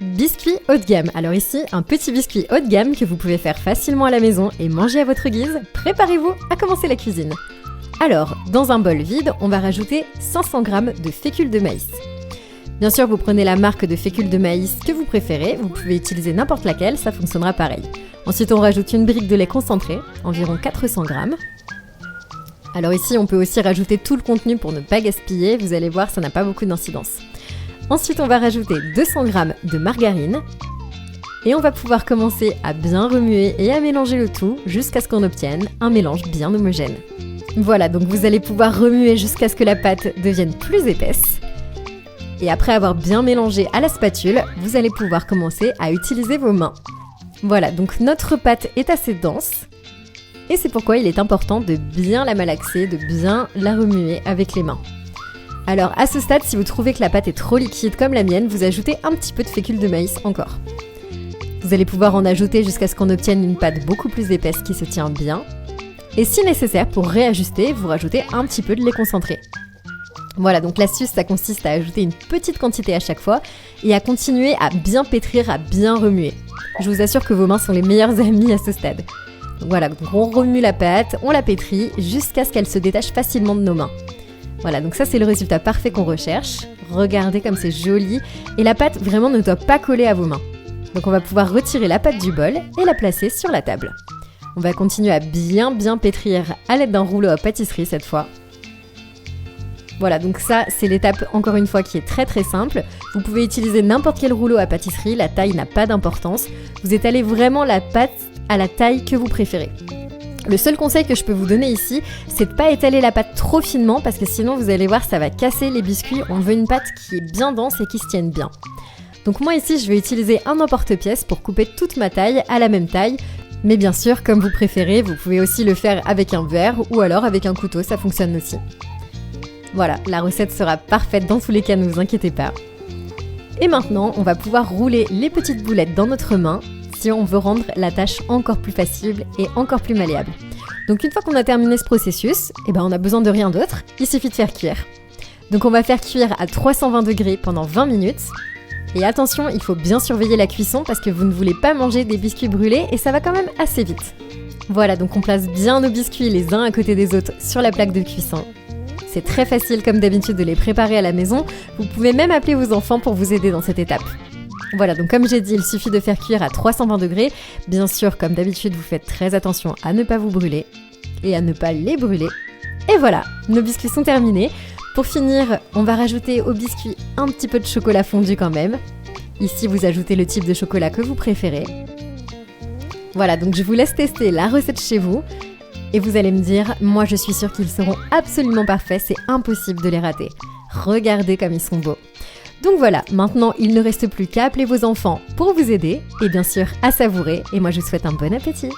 Biscuit haut de gamme. Alors ici, un petit biscuit haut de gamme que vous pouvez faire facilement à la maison et manger à votre guise. Préparez-vous à commencer la cuisine. Alors, dans un bol vide, on va rajouter 500 g de fécule de maïs. Bien sûr, vous prenez la marque de fécule de maïs que vous préférez, vous pouvez utiliser n'importe laquelle, ça fonctionnera pareil. Ensuite, on rajoute une brique de lait concentré, environ 400 g. Alors ici, on peut aussi rajouter tout le contenu pour ne pas gaspiller, vous allez voir, ça n'a pas beaucoup d'incidence. Ensuite, on va rajouter 200 g de margarine et on va pouvoir commencer à bien remuer et à mélanger le tout jusqu'à ce qu'on obtienne un mélange bien homogène. Voilà, donc vous allez pouvoir remuer jusqu'à ce que la pâte devienne plus épaisse. Et après avoir bien mélangé à la spatule, vous allez pouvoir commencer à utiliser vos mains. Voilà, donc notre pâte est assez dense et c'est pourquoi il est important de bien la malaxer, de bien la remuer avec les mains. Alors à ce stade, si vous trouvez que la pâte est trop liquide comme la mienne, vous ajoutez un petit peu de fécule de maïs encore. Vous allez pouvoir en ajouter jusqu'à ce qu'on obtienne une pâte beaucoup plus épaisse qui se tient bien. Et si nécessaire, pour réajuster, vous rajoutez un petit peu de lait concentré. Voilà, donc l'astuce, ça consiste à ajouter une petite quantité à chaque fois et à continuer à bien pétrir, à bien remuer. Je vous assure que vos mains sont les meilleurs amis à ce stade. Donc voilà, donc on remue la pâte, on la pétrit jusqu'à ce qu'elle se détache facilement de nos mains. Voilà, donc ça c'est le résultat parfait qu'on recherche. Regardez comme c'est joli et la pâte vraiment ne doit pas coller à vos mains. Donc on va pouvoir retirer la pâte du bol et la placer sur la table. On va continuer à bien pétrir à l'aide d'un rouleau à pâtisserie cette fois. Voilà, donc ça c'est l'étape encore une fois qui est très simple. Vous pouvez utiliser n'importe quel rouleau à pâtisserie, la taille n'a pas d'importance. Vous étalez vraiment la pâte à la taille que vous préférez. Le seul conseil que je peux vous donner ici, c'est de ne pas étaler la pâte trop finement parce que sinon vous allez voir ça va casser les biscuits. On veut une pâte qui est bien dense et qui se tienne bien. Donc moi ici je vais utiliser un emporte-pièce pour couper toute ma taille à la même taille. Mais bien sûr, comme vous préférez, vous pouvez aussi le faire avec un verre ou alors avec un couteau, ça fonctionne aussi. Voilà, la recette sera parfaite dans tous les cas, ne vous inquiétez pas. Et maintenant, on va pouvoir rouler les petites boulettes dans notre main si on veut rendre la tâche encore plus facile et encore plus malléable. Donc une fois qu'on a terminé ce processus, on n'a besoin de rien d'autre, il suffit de faire cuire. Donc on va faire cuire à 320 degrés pendant 20 minutes. Et attention, il faut bien surveiller la cuisson parce que vous ne voulez pas manger des biscuits brûlés et ça va quand même assez vite. Voilà, donc on place bien nos biscuits les uns à côté des autres sur la plaque de cuisson. C'est très facile comme d'habitude de les préparer à la maison. Vous pouvez même appeler vos enfants pour vous aider dans cette étape. Voilà, donc comme j'ai dit, il suffit de faire cuire à 320 degrés. Bien sûr, comme d'habitude, vous faites très attention à ne pas vous brûler et à ne pas les brûler. Et voilà, nos biscuits sont terminés. Pour finir, on va rajouter au biscuit un petit peu de chocolat fondu quand même. Ici, vous ajoutez le type de chocolat que vous préférez. Voilà, donc je vous laisse tester la recette chez vous. Et vous allez me dire, moi je suis sûre qu'ils seront absolument parfaits, c'est impossible de les rater. Regardez comme ils sont beaux. Donc voilà, maintenant il ne reste plus qu'à appeler vos enfants pour vous aider et bien sûr à savourer. Et moi je vous souhaite un bon appétit.